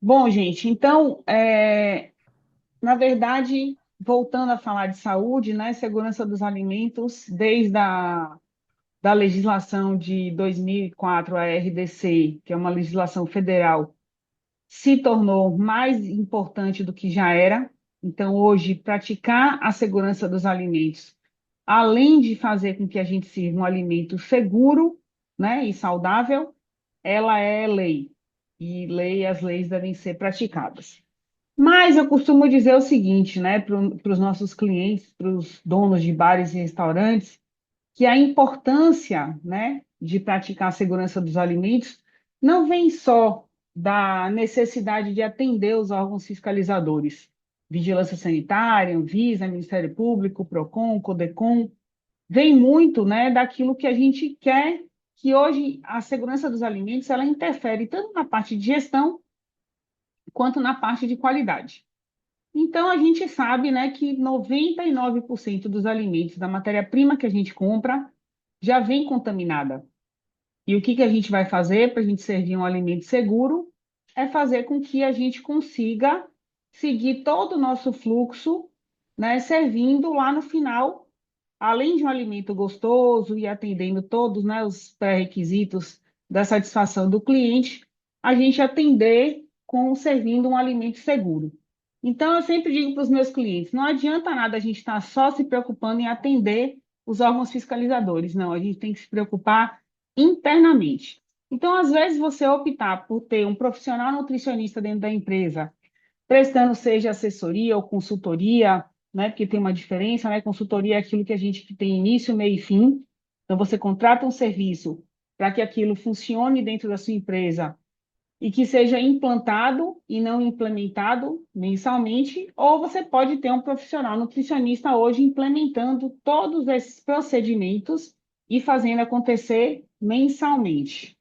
Bom, gente, então, na verdade, voltando a falar de saúde, né, segurança dos alimentos, desde da legislação de 2004, a RDC, que é uma legislação federal, se tornou mais importante do que já era. Então, hoje, praticar a segurança dos alimentos, além de fazer com que a gente sirva um alimento seguro, né, e saudável, ela é lei. E as leis devem ser praticadas. Mas eu costumo dizer o seguinte, né, para os nossos clientes, para os donos de bares e restaurantes, que a importância, né, de praticar a segurança dos alimentos não vem só da necessidade de atender os órgãos fiscalizadores, Vigilância Sanitária, Anvisa, Ministério Público, Procon, Codecon, vem muito, né, daquilo que a gente quer, que hoje a segurança dos alimentos ela interfere tanto na parte de gestão quanto na parte de qualidade. Então, a gente sabe, né, que 99% dos alimentos, da matéria-prima que a gente compra, já vem contaminada. E o que que a gente vai fazer para a gente servir um alimento seguro? É fazer com que a gente consiga seguir todo o nosso fluxo, né, servindo lá no final, além de um alimento gostoso e atendendo todos, né, os pré-requisitos da satisfação do cliente, a gente atender com servindo um alimento seguro. Então, eu sempre digo para os meus clientes, não adianta nada a gente estar só se preocupando em atender os órgãos fiscalizadores, não, a gente tem que se preocupar internamente. Então, às vezes, você optar por ter um profissional nutricionista dentro da empresa, prestando seja assessoria ou consultoria, né? Porque tem uma diferença, né? Consultoria é aquilo que a gente tem início, meio e fim. Então, você contrata um serviço para que aquilo funcione dentro da sua empresa e que seja implantado e não implementado mensalmente, ou você pode ter um profissional nutricionista hoje implementando todos esses procedimentos e fazendo acontecer mensalmente.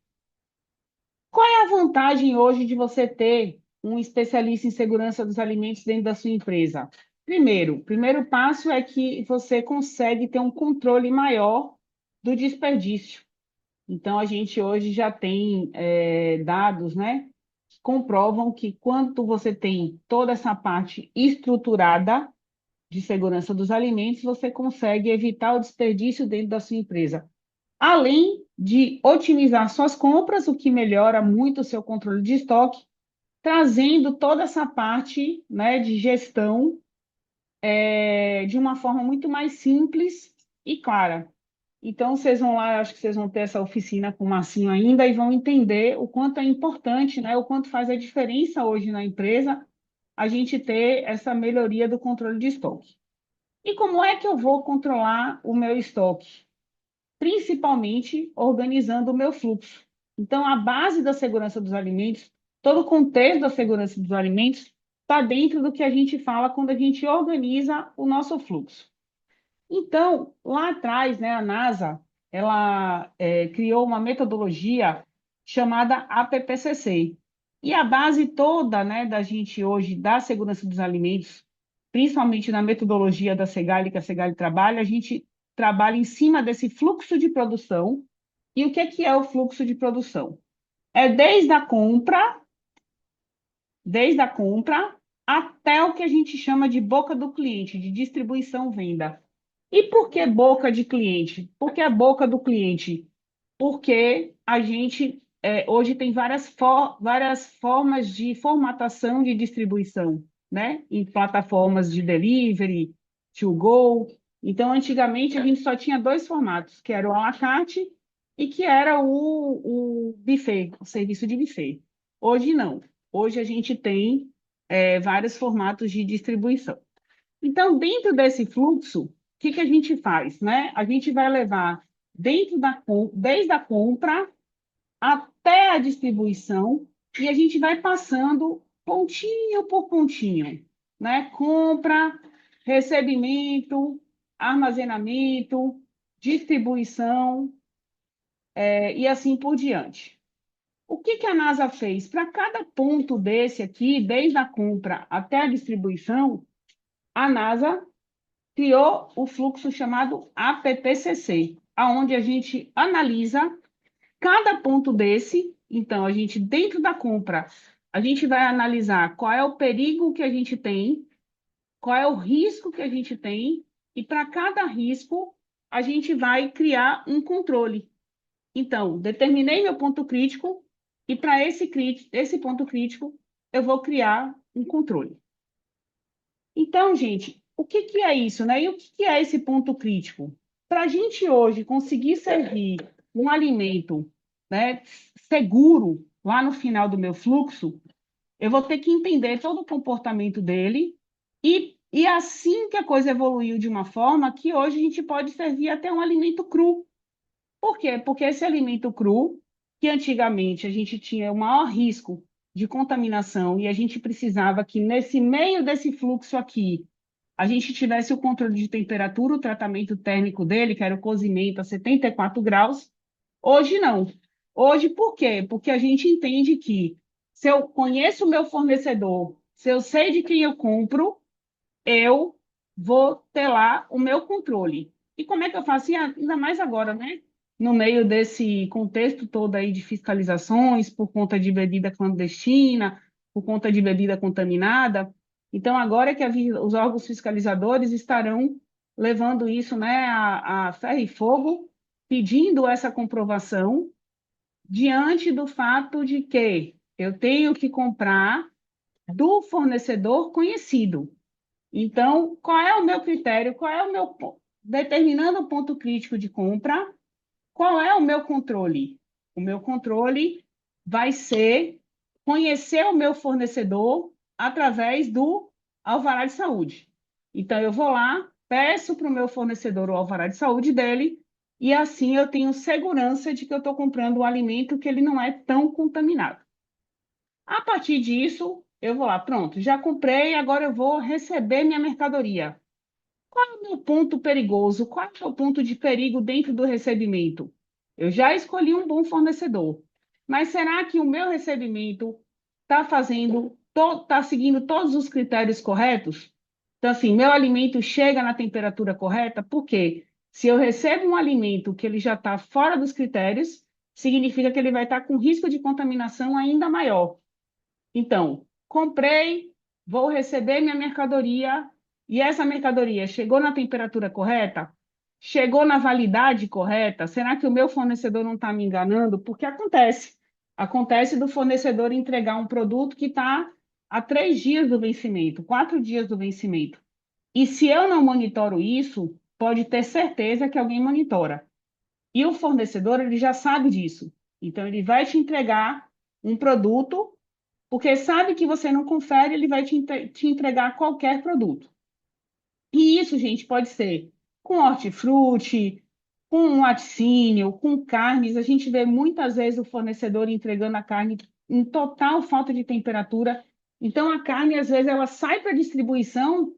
Qual é a vantagem hoje de você ter um especialista em segurança dos alimentos dentro da sua empresa? Primeiro, o primeiro passo é que você consegue ter um controle maior do desperdício. Então, a gente hoje já tem dados, né, que comprovam que quando você tem toda essa parte estruturada de segurança dos alimentos, você consegue evitar o desperdício dentro da sua empresa, além de otimizar suas compras, o que melhora muito o seu controle de estoque, trazendo toda essa parte, né, de gestão de uma forma muito mais simples e clara. Então, vocês vão lá, acho que vocês vão ter essa oficina com o Marcinho ainda e vão entender o quanto é importante, né, o quanto faz a diferença hoje na empresa a gente ter essa melhoria do controle de estoque. E como é que eu vou controlar o meu estoque? Principalmente organizando o meu fluxo. Então, a base da segurança dos alimentos, todo o contexto da segurança dos alimentos, está dentro do que a gente fala quando a gente organiza o nosso fluxo. Então, lá atrás, né, a NASA, ela criou uma metodologia chamada APPCC. E a base toda, né, da gente hoje, da segurança dos alimentos, principalmente na metodologia da Segali, que a Segali trabalha, a gente trabalha em cima desse fluxo de produção. E o que é o fluxo de produção? É desde a compra até o que a gente chama de boca do cliente, de distribuição-venda. E por que boca de cliente? Por que a boca do cliente? Porque a gente hoje tem várias formas de formatação de distribuição, né? Em plataformas de delivery, to go. Então, antigamente, a gente só tinha dois formatos, que era o à la carte e que era o buffet, o serviço de buffet. Hoje, não. Hoje, a gente tem vários formatos de distribuição. Então, dentro desse fluxo, o que que a gente faz, né? A gente vai levar desde a compra até a distribuição e a gente vai passando pontinho por pontinho, né? Compra, recebimento, armazenamento, distribuição, e assim por diante. O que que a NASA fez? Para cada ponto desse aqui, desde a compra até a distribuição, a NASA criou o fluxo chamado APPCC, aonde a gente analisa cada ponto desse. Então, a gente, dentro da compra, a gente vai analisar qual é o perigo que a gente tem, qual é o risco que a gente tem, e para cada risco, a gente vai criar um controle. Então, determinei meu ponto crítico, e para esse ponto crítico, eu vou criar um controle. Então, gente, o que que é isso, né? E o que que é esse ponto crítico? Para a gente hoje conseguir servir um alimento, né, seguro lá no final do meu fluxo, eu vou ter que entender todo o comportamento dele e assim que a coisa evoluiu de uma forma que hoje a gente pode servir até um alimento cru. Por quê? Porque esse alimento cru, que antigamente a gente tinha o maior risco de contaminação e a gente precisava que nesse meio desse fluxo aqui a gente tivesse o controle de temperatura, o tratamento térmico dele, que era o cozimento a 74 graus, hoje não. Hoje, por quê? Porque a gente entende que se eu conheço o meu fornecedor, se eu sei de quem eu compro, eu vou ter lá o meu controle. E como é que eu faço? E ainda mais agora, né? No meio desse contexto todo aí de fiscalizações, por conta de bebida clandestina, por conta de bebida contaminada. Então, agora é que os órgãos fiscalizadores estarão levando isso, né, a ferro e fogo, pedindo essa comprovação, diante do fato de que eu tenho que comprar do fornecedor conhecido. Então, qual é o meu critério? Qual é o meu determinando o ponto crítico de compra? Qual é o meu controle? O meu controle vai ser conhecer o meu fornecedor através do alvará de saúde. Então, eu vou lá, peço para o meu fornecedor o alvará de saúde dele, e assim eu tenho segurança de que eu estou comprando um alimento que ele não é tão contaminado. A partir disso, eu vou lá, pronto, já comprei, agora eu vou receber minha mercadoria. Qual é o meu ponto perigoso? Qual é o ponto de perigo dentro do recebimento? Eu já escolhi um bom fornecedor, mas será que o meu recebimento está seguindo todos os critérios corretos? Então, assim, meu alimento chega na temperatura correta? Por quê? Se eu recebo um alimento que ele já está fora dos critérios, significa que ele vai estar com risco de contaminação ainda maior. Então, comprei, vou receber minha mercadoria e essa mercadoria chegou na temperatura correta? Chegou na validade correta? Será que o meu fornecedor não está me enganando? Porque acontece. Acontece do fornecedor entregar um produto que está a 3 dias do vencimento, 4 dias do vencimento. E se eu não monitoro isso, pode ter certeza que alguém monitora. E o fornecedor, ele já sabe disso. Então, ele vai te entregar um produto porque sabe que você não confere, ele vai te entregar qualquer produto. E isso, gente, pode ser com hortifruti, com um laticínio, com carnes. A gente vê muitas vezes o fornecedor entregando a carne em total falta de temperatura. Então, a carne, às vezes, ela sai para distribuição,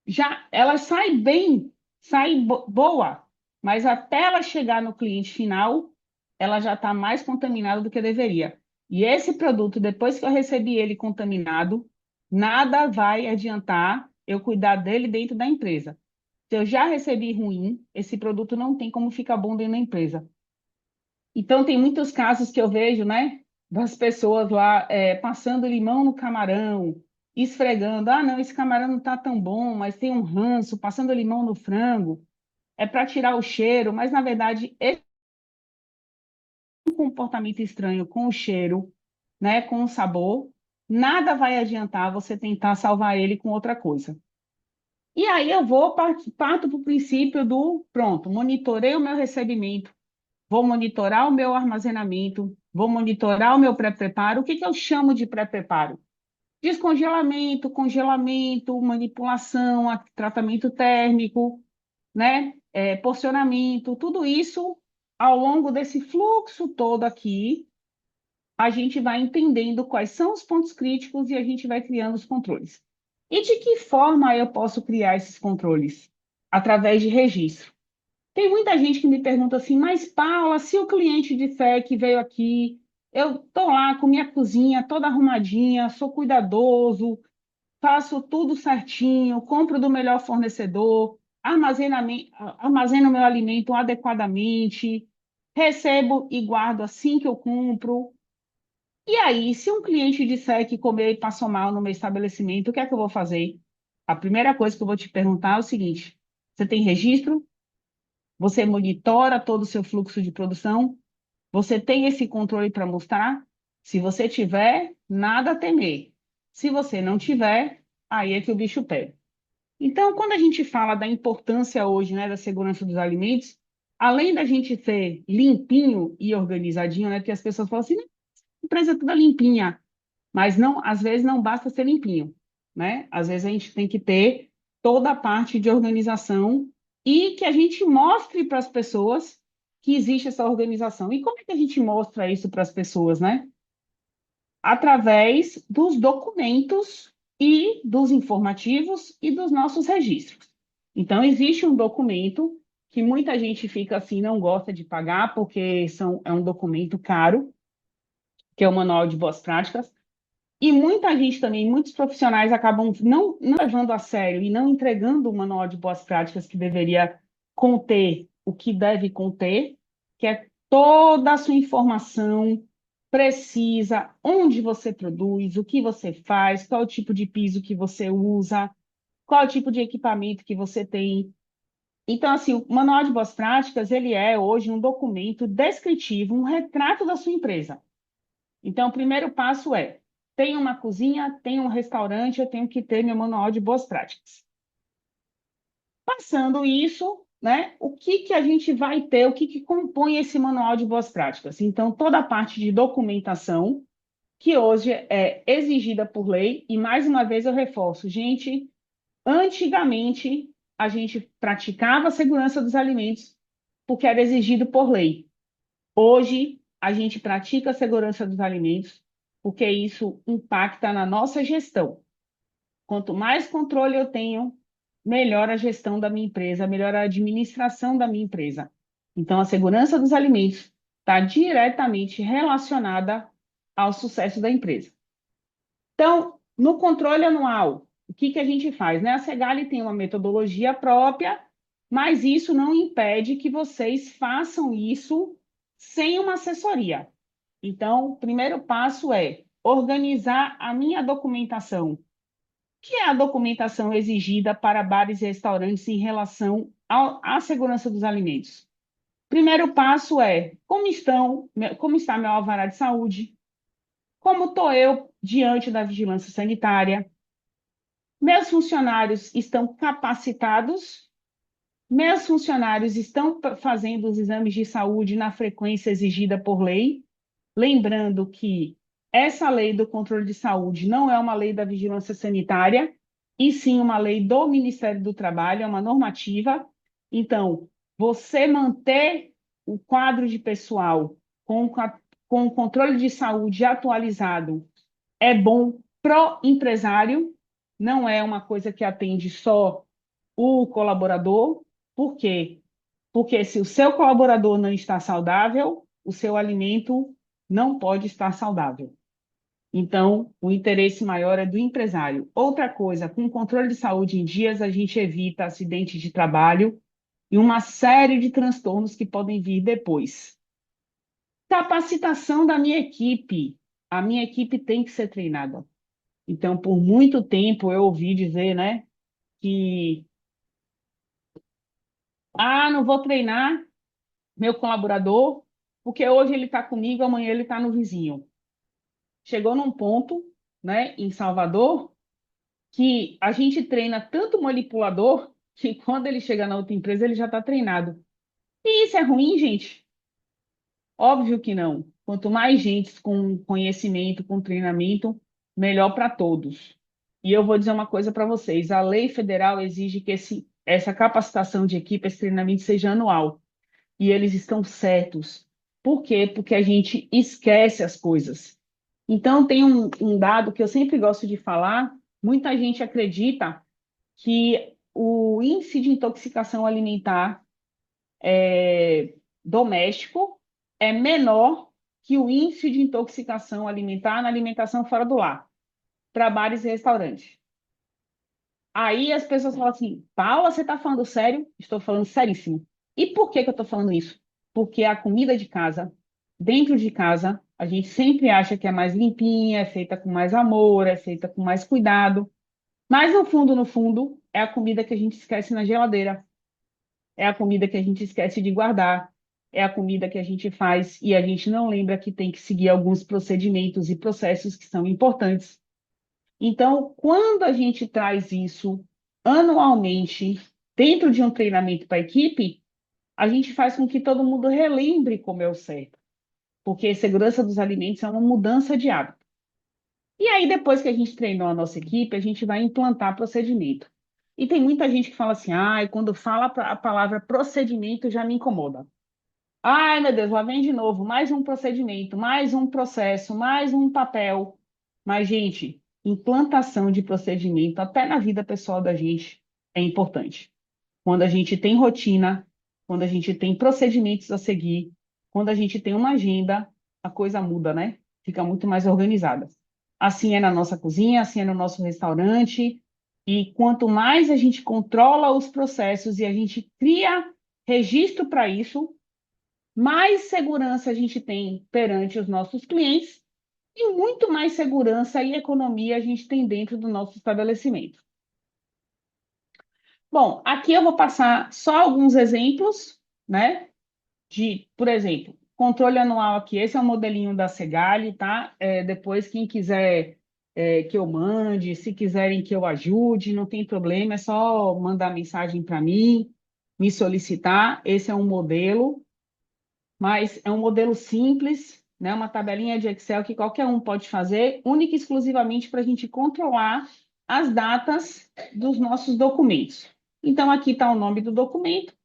já ela sai bem, sai boa, mas até ela chegar no cliente final, ela já está mais contaminada do que deveria. E esse produto, depois que eu recebi ele contaminado, nada vai adiantar eu cuidar dele dentro da empresa. Se eu já recebi ruim, esse produto não tem como ficar bom dentro da empresa. Então, tem muitos casos que eu vejo, né, das pessoas lá passando limão no camarão, esfregando. Ah, não, esse camarão não está tão bom, mas tem um ranço, passando limão no frango. É para tirar o cheiro, mas na verdade, esse é um comportamento estranho com o cheiro, né, com o sabor, nada vai adiantar você tentar salvar ele com outra coisa. E aí eu vou parto para o princípio do pronto, monitorei o meu recebimento, vou monitorar o meu armazenamento, vou monitorar o meu pré-preparo. O que que eu chamo de pré-preparo? Descongelamento, congelamento, manipulação, tratamento térmico, né? Porcionamento, tudo isso ao longo desse fluxo todo aqui, a gente vai entendendo quais são os pontos críticos e a gente vai criando os controles. E de que forma eu posso criar esses controles? Através de registro. Tem muita gente que me pergunta assim, mas Paula, se o cliente disser que veio aqui, eu estou lá com minha cozinha toda arrumadinha, sou cuidadoso, faço tudo certinho, compro do melhor fornecedor, armazeno meu alimento adequadamente, recebo e guardo assim que eu compro. E aí, se um cliente disser que comeu e passou mal no meu estabelecimento, o que é que eu vou fazer? A primeira coisa que eu vou te perguntar é o seguinte: você tem registro? Você monitora todo o seu fluxo de produção? Você tem esse controle para mostrar? Se você tiver, nada a temer. Se você não tiver, aí é que o bicho pega. Então, quando a gente fala da importância hoje, né, da segurança dos alimentos, além da gente ser limpinho e organizadinho, né, porque as pessoas falam assim, "Não, a empresa é toda limpinha", mas não, às vezes não basta ser limpinho, né? Às vezes a gente tem que ter toda a parte de organização e que a gente mostre para as pessoas que existe essa organização. E como é que a gente mostra isso para as pessoas, né? Através dos documentos e dos informativos e dos nossos registros. Então, existe um documento que muita gente fica assim, não gosta de pagar, porque é um documento caro, que é o Manual de Boas Práticas, e muita gente também, muitos profissionais acabam não levando a sério e não entregando o manual de boas práticas que deveria conter o que deve conter, que é toda a sua informação precisa, onde você produz, o que você faz, qual é o tipo de piso que você usa, qual é o tipo de equipamento que você tem. Então, assim, o manual de boas práticas, ele é hoje um documento descritivo, um retrato da sua empresa. Então, o primeiro passo é: tenho uma cozinha, tenho um restaurante, eu tenho que ter meu manual de boas práticas. Passando isso, né, o que que a gente vai ter, o que que compõe esse manual de boas práticas? Então, toda a parte de documentação, que hoje é exigida por lei, e mais uma vez eu reforço, gente, antigamente a gente praticava a segurança dos alimentos porque era exigido por lei. Hoje, a gente pratica a segurança dos alimentos porque isso impacta na nossa gestão. Quanto mais controle eu tenho, melhor a gestão da minha empresa, melhor a administração da minha empresa. Então, a segurança dos alimentos está diretamente relacionada ao sucesso da empresa. Então, no controle anual, o que que a gente faz, né? A Segali tem uma metodologia própria, mas isso não impede que vocês façam isso sem uma assessoria. Então, o primeiro passo é organizar a minha documentação, que é a documentação exigida para bares e restaurantes em relação à segurança dos alimentos. Primeiro passo é como está meu alvará de saúde, como estou eu diante da vigilância sanitária, meus funcionários estão capacitados, meus funcionários estão fazendo os exames de saúde na frequência exigida por lei. Lembrando que essa lei do controle de saúde não é uma lei da vigilância sanitária, e sim uma lei do Ministério do Trabalho, é uma normativa. Então, você manter o quadro de pessoal com o controle de saúde atualizado é bom pro empresário, não é uma coisa que atende só o colaborador. Por quê? Porque se o seu colaborador não está saudável, o seu alimento não pode estar saudável. Então, o interesse maior é do empresário. Outra coisa, com o controle de saúde em dias, a gente evita acidentes de trabalho e uma série de transtornos que podem vir depois. Capacitação da minha equipe. A minha equipe tem que ser treinada. Então, por muito tempo eu ouvi dizer, né, que não vou treinar meu colaborador, porque hoje ele está comigo, amanhã ele está no vizinho. Chegou num ponto, né, em Salvador, que a gente treina tanto o manipulador que quando ele chega na outra empresa ele já está treinado. E isso é ruim, gente? Óbvio que não. Quanto mais gente com conhecimento, com treinamento, melhor para todos. E eu vou dizer uma coisa para vocês: a lei federal exige que essa capacitação de equipe, esse treinamento seja anual. E eles estão certos. Por quê? Porque a gente esquece as coisas. Então, tem um dado que eu sempre gosto de falar: muita gente acredita que o índice de intoxicação alimentar doméstico é menor que o índice de intoxicação alimentar na alimentação fora do lar, para bares e restaurantes. Aí as pessoas falam assim: Paula, você está falando sério? Estou falando seríssimo. E por que que eu estou falando isso? Porque a comida de casa, dentro de casa, A gente sempre acha que é mais limpinha, é feita com mais amor, é feita com mais cuidado. Mas no fundo, é a comida que a gente esquece na geladeira. É a comida que a gente esquece de guardar. É a comida que a gente faz e a gente não lembra que tem que seguir alguns procedimentos e processos que são importantes. Então, quando a gente traz isso anualmente dentro de um treinamento para a equipe, a gente faz com que todo mundo relembre como é o certo, porque segurança dos alimentos é uma mudança de hábito. E aí, depois que a gente treinou a nossa equipe, a gente vai implantar procedimento. E tem muita gente que fala assim, ai, quando fala a palavra procedimento já me incomoda. Ai, meu Deus, lá vem de novo, mais um procedimento, mais um processo, mais um papel. Mas, gente, implantação de procedimento, até na vida pessoal da gente, é importante. Quando a gente tem rotina, quando a gente tem procedimentos a seguir, quando a gente tem uma agenda, a coisa muda, né? Fica muito mais organizada. Assim é na nossa cozinha, assim é no nosso restaurante. E quanto mais a gente controla os processos e a gente cria registro para isso, mais segurança a gente tem perante os nossos clientes e muito mais segurança e economia a gente tem dentro do nosso estabelecimento. Bom, aqui eu vou passar só alguns exemplos, né? Por exemplo, controle anual aqui. Esse é o modelinho da Segali, tá? Depois, quem quiser que eu mande, se quiserem que eu ajude, não tem problema, é só mandar mensagem para mim, me solicitar. Esse é um modelo, mas é um modelo simples, né? Uma tabelinha de Excel que qualquer um pode fazer, única e exclusivamente para a gente controlar as datas dos nossos documentos. Então, aqui está o nome do documento,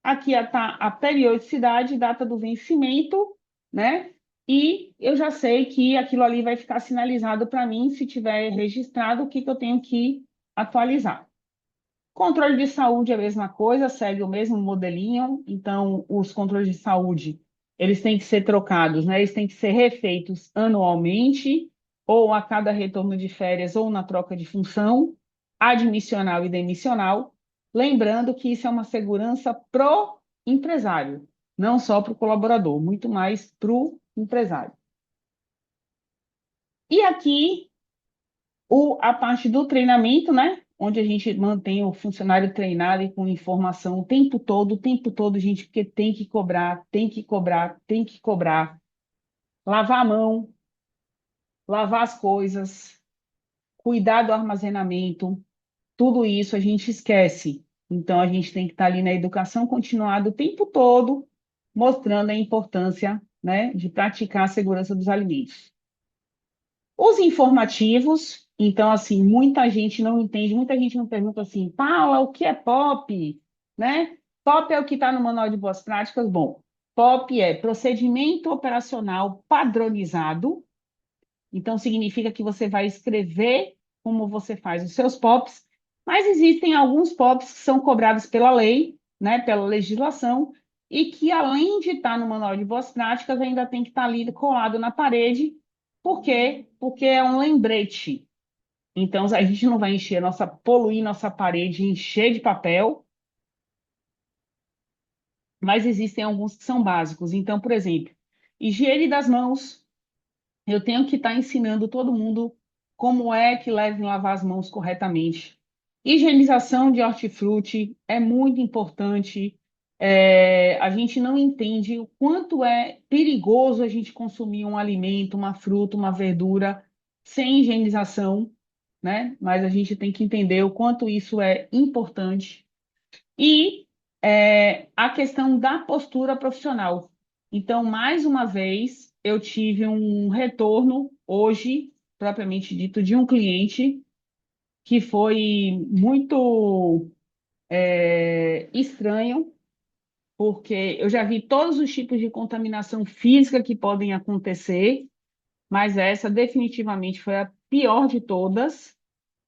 aqui está a periodicidade, data do vencimento, né? E eu já sei que aquilo ali vai ficar sinalizado para mim, se tiver registrado, o que que eu tenho que atualizar. Controle de saúde é a mesma coisa, segue o mesmo modelinho. Então, os controles de saúde, eles têm que ser trocados, né? Eles têm que ser refeitos anualmente, ou a cada retorno de férias, ou na troca de função, admissional e demissional. Lembrando que isso é uma segurança pro empresário, não só para o colaborador, muito mais para o empresário. E aqui a parte do treinamento, né? Onde a gente mantém o funcionário treinado e com informação o tempo todo, gente, porque tem que cobrar, tem que cobrar, tem que cobrar. Lavar a mão, lavar as coisas, cuidar do armazenamento, tudo isso a gente esquece. Então, a gente tem que estar ali na educação continuada o tempo todo, mostrando a importância, né, de praticar a segurança dos alimentos. Os informativos, então, assim, muita gente não entende, muita gente não pergunta assim, Paula, o que é POP? Né? POP é o que está no Manual de Boas Práticas. Bom, POP é Procedimento Operacional Padronizado, então significa que você vai escrever como você faz os seus POPs, mas existem alguns POPs que são cobrados pela lei, né, pela legislação, e que além de estar no Manual de Boas Práticas, ainda tem que estar ali colado na parede. Por quê? Porque é um lembrete. Então, a gente não vai poluir nossa parede, encher de papel, mas existem alguns que são básicos. Então, por exemplo, higiene das mãos, eu tenho que estar ensinando todo mundo como é que devem lavar as mãos corretamente. Higienização de hortifruti é muito importante. A gente não entende o quanto é perigoso a gente consumir um alimento, uma fruta, uma verdura sem higienização, né? Mas a gente tem que entender o quanto isso é importante. E a questão da postura profissional. Então, mais uma vez, eu tive um retorno hoje, propriamente dito, de um cliente que foi muito estranho, porque eu já vi todos os tipos de contaminação física que podem acontecer, mas essa definitivamente foi a pior de todas,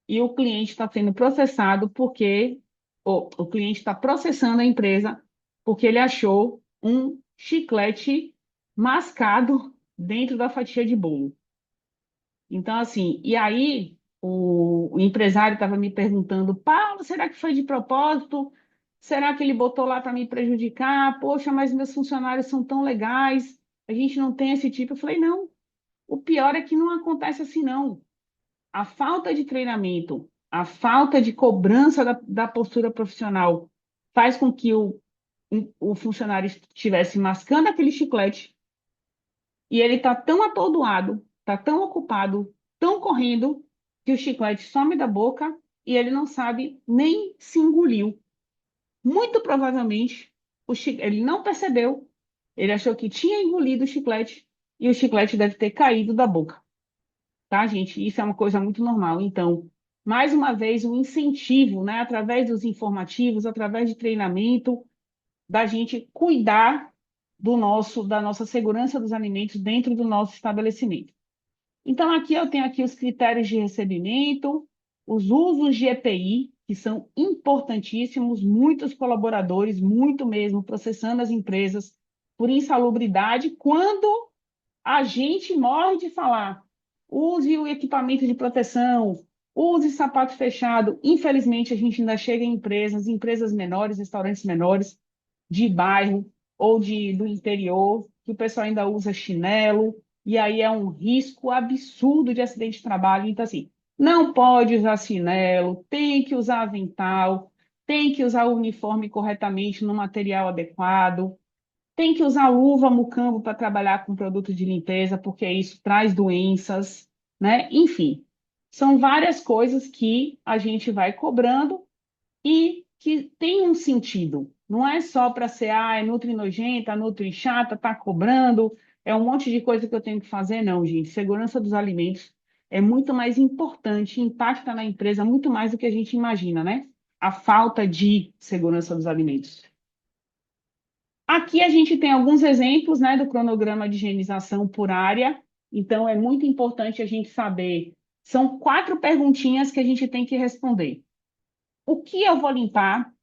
e o cliente está sendo processado porque o cliente está processando a empresa porque ele achou um chiclete mascado dentro da fatia de bolo. Então, assim, e aí o empresário estava me perguntando, Paulo, será que foi de propósito? Será que ele botou lá para me prejudicar? Poxa, mas meus funcionários são tão legais, a gente não tem esse tipo. Eu falei, não. O pior é que não acontece assim, não. A falta de treinamento, a falta de cobrança da postura profissional faz com que o funcionário estivesse mascando aquele chiclete e ele está tão atordoado, está tão ocupado, tão correndo, que o chiclete some da boca e ele não sabe nem se engoliu. Muito provavelmente, ele não percebeu, ele achou que tinha engolido o chiclete e o chiclete deve ter caído da boca, tá, gente? Isso é uma coisa muito normal. Então, mais uma vez, o incentivo, né, através dos informativos, através de treinamento, da gente cuidar da nossa segurança dos alimentos dentro do nosso estabelecimento. Então, aqui eu tenho aqui os critérios de recebimento, os usos de EPI, que são importantíssimos, muitos colaboradores, muito mesmo, processando as empresas por insalubridade, quando a gente morre de falar, use o equipamento de proteção, use sapato fechado. Infelizmente, a gente ainda chega em empresas menores, restaurantes menores, de bairro ou do interior, que o pessoal ainda usa chinelo, e aí é um risco absurdo de acidente de trabalho. Então, assim, não pode usar chinelo, tem que usar avental, tem que usar o uniforme corretamente no material adequado, tem que usar luva, mucambo para trabalhar com produto de limpeza, porque isso traz doenças, né? Enfim, são várias coisas que a gente vai cobrando e que tem um sentido. Não é só para ser, é nutri nojenta, nutri chata, tá cobrando, é um monte de coisa que eu tenho que fazer, não, gente. Segurança dos alimentos é muito mais importante, impacta na empresa muito mais do que a gente imagina, né? A falta de segurança dos alimentos. Aqui a gente tem alguns exemplos, né, do cronograma de higienização por área. Então, é muito importante a gente saber. São 4 perguntinhas que a gente tem que responder. O que eu vou limpar?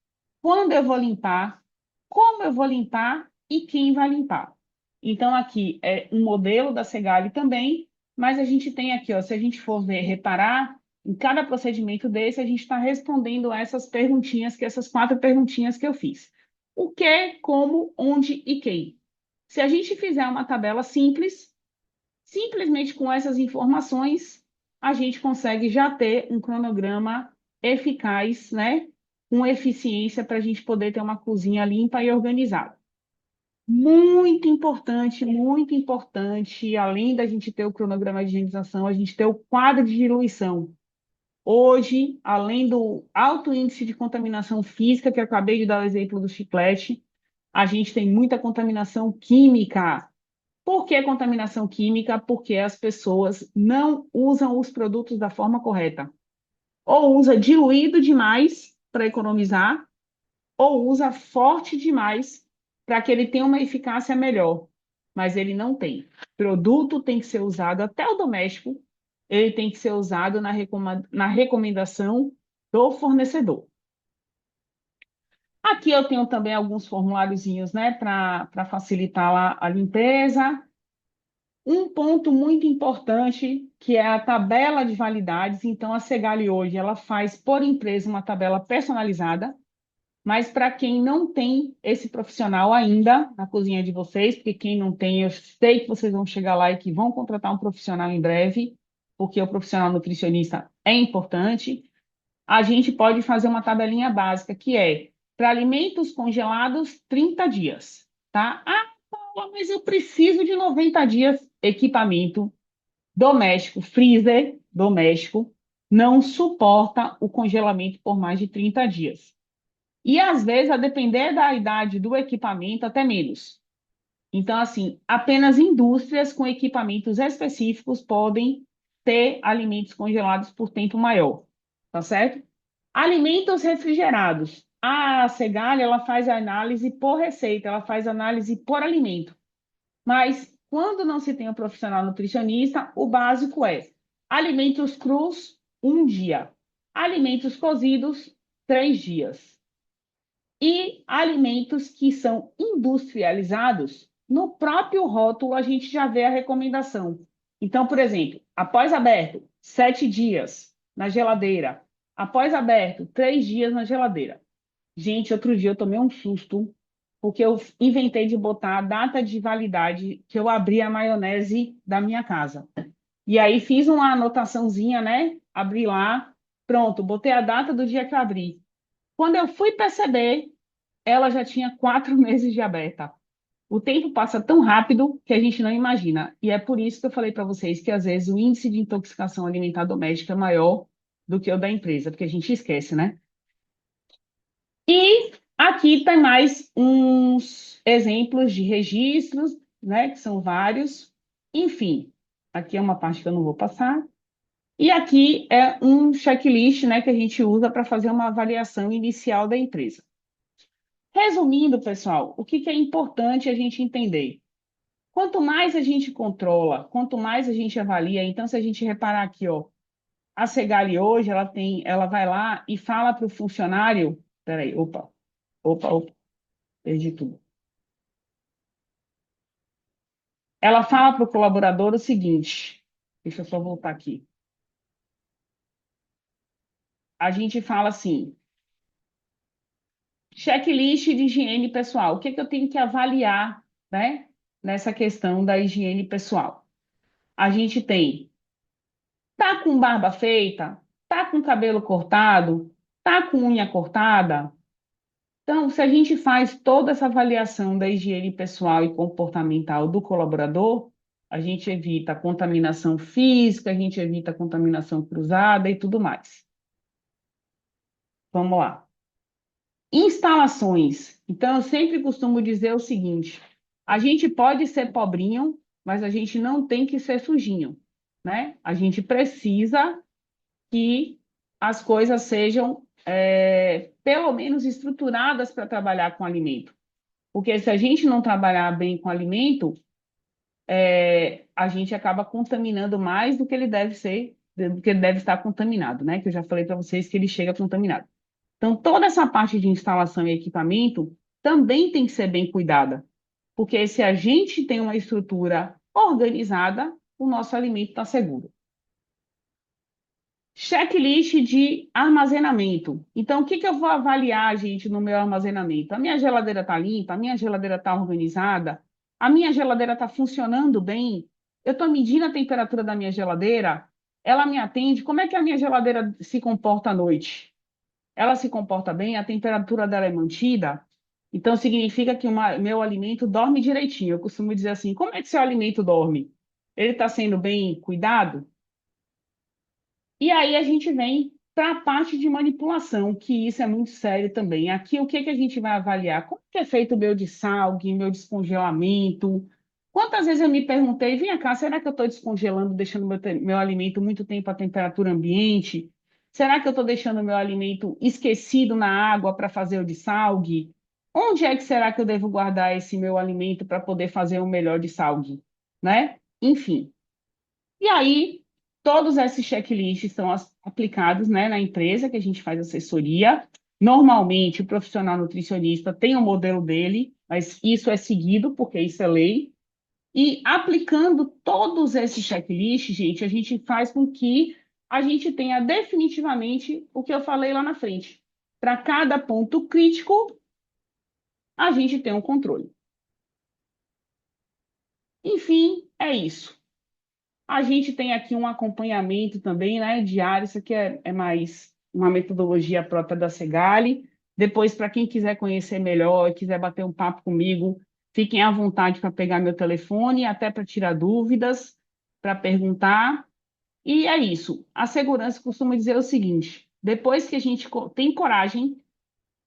Quando eu vou limpar? Como eu vou limpar? E quem vai limpar? Então, aqui é um modelo da Segali também, mas a gente tem aqui, ó, se a gente for ver, reparar, em cada procedimento desse, a gente está respondendo essas perguntinhas, essas 4 perguntinhas que eu fiz. O que, como, onde e quem? Se a gente fizer uma tabela simples, simplesmente com essas informações, a gente consegue já ter um cronograma eficaz, né? Com eficiência para a gente poder ter uma cozinha limpa e organizada. Muito importante, além da gente ter o cronograma de higienização, a gente ter o quadro de diluição. Hoje, além do alto índice de contaminação física, que eu acabei de dar o exemplo do chiclete, a gente tem muita contaminação química. Por que contaminação química? Porque as pessoas não usam os produtos da forma correta. Ou usa diluído demais para economizar, ou usa forte demais para que ele tenha uma eficácia melhor. Mas ele não tem. O produto tem que ser usado, até o doméstico, ele tem que ser usado na recomendação do fornecedor. Aqui eu tenho também alguns formuláriozinhos, né, para facilitar lá a limpeza. Um ponto muito importante, que é a tabela de validades. Então, a Segali hoje, ela faz por empresa uma tabela personalizada, mas para quem não tem esse profissional ainda na cozinha de vocês, porque quem não tem, eu sei que vocês vão chegar lá e que vão contratar um profissional em breve, porque o profissional nutricionista é importante, a gente pode fazer uma tabelinha básica, que é para alimentos congelados, 30 dias, tá? Paula, mas eu preciso de 90 dias. Equipamento doméstico, freezer doméstico, não suporta o congelamento por mais de 30 dias. E, às vezes, a depender da idade do equipamento, até menos. Então, assim, apenas indústrias com equipamentos específicos podem ter alimentos congelados por tempo maior, tá certo? Alimentos refrigerados. A Segali, ela faz análise por receita, ela faz análise por alimento. Mas, quando não se tem um profissional nutricionista, o básico é alimentos crus, 1 dia. Alimentos cozidos, 3 dias. E alimentos que são industrializados, no próprio rótulo a gente já vê a recomendação. Então, por exemplo, após aberto, 7 dias na geladeira. Após aberto, 3 dias na geladeira. Gente, outro dia eu tomei um susto. porque eu inventei de botar a data de validade que eu abri a maionese da minha casa. E aí fiz uma anotaçãozinha, né? Abri lá, pronto, botei a data do dia que eu abri. Quando eu fui perceber, ela já tinha 4 meses de aberta. O tempo passa tão rápido que a gente não imagina. E é por isso que eu falei para vocês que às vezes o índice de intoxicação alimentar doméstica é maior do que o da empresa, porque a gente esquece, né? E aqui tem mais uns exemplos de registros, né, que são vários. Enfim, aqui é uma parte que eu não vou passar. E aqui é um checklist, né, que a gente usa para fazer uma avaliação inicial da empresa. Resumindo, pessoal, o que que é importante a gente entender? Quanto mais a gente controla, quanto mais a gente avalia, então se a gente reparar aqui, ó, a Segali hoje, ela vai lá e fala para o funcionário, peraí, opa, perdi tudo. Ela fala para o colaborador o seguinte, deixa eu só voltar aqui. A gente fala assim, checklist de higiene pessoal. O que que eu tenho que avaliar, né, nessa questão da higiene pessoal? A gente tem, tá com barba feita? Tá com cabelo cortado? Tá com unha cortada? Então, se a gente faz toda essa avaliação da higiene pessoal e comportamental do colaborador, a gente evita a contaminação física, a gente evita a contaminação cruzada e tudo mais. Vamos lá. Instalações. Então, eu sempre costumo dizer o seguinte: a gente pode ser pobrinho, mas a gente não tem que ser sujinho, né? A gente precisa que as coisas sejam, pelo menos, estruturadas para trabalhar com alimento. Porque se a gente não trabalhar bem com alimento, a gente acaba contaminando mais do que ele deve ser, do que ele deve estar contaminado, né? Que eu já falei para vocês que ele chega contaminado. Então, toda essa parte de instalação e equipamento também tem que ser bem cuidada, porque se a gente tem uma estrutura organizada, o nosso alimento está seguro. Checklist de armazenamento. Então, o que que eu vou avaliar, gente, no meu armazenamento? A minha geladeira está limpa? A minha geladeira está organizada? A minha geladeira está funcionando bem? Eu estou medindo a temperatura da minha geladeira? Ela me atende? Como é que a minha geladeira se comporta à noite? Ela se comporta bem? A temperatura dela é mantida? Então, significa que o meu alimento dorme direitinho. Eu costumo dizer assim: como é que seu alimento dorme? Ele está sendo bem cuidado? E aí a gente vem para a parte de manipulação, que isso é muito sério também. Aqui, o que que a gente vai avaliar? Como que é feito o meu dessalgue, meu descongelamento? Quantas vezes eu me perguntei, vem cá, será que eu estou descongelando, deixando meu alimento muito tempo à temperatura ambiente? Será que eu estou deixando meu alimento esquecido na água para fazer o dessalgue? Onde é que será que eu devo guardar esse meu alimento para poder fazer o melhor dessalgue? Né? Enfim. E aí, todos esses checklists são aplicados, né, na empresa que a gente faz assessoria. Normalmente, o profissional nutricionista tem o modelo dele, mas isso é seguido, porque isso é lei. E aplicando todos esses checklists, gente, a gente faz com que a gente tenha definitivamente o que eu falei lá na frente. Para cada ponto crítico, a gente tem um controle. Enfim, é isso. A gente tem aqui um acompanhamento também, né, diário, isso aqui é mais uma metodologia própria da Segali. Depois, para quem quiser conhecer melhor, quiser bater um papo comigo, fiquem à vontade para pegar meu telefone, até para tirar dúvidas, para perguntar. E é isso. A segurança costuma dizer o seguinte: depois que a gente tem coragem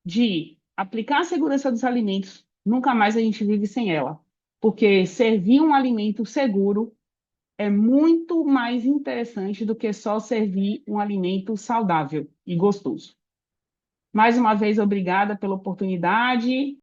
de aplicar a segurança dos alimentos, nunca mais a gente vive sem ela. Porque servir um alimento seguro é muito mais interessante do que só servir um alimento saudável e gostoso. Mais uma vez, obrigada pela oportunidade.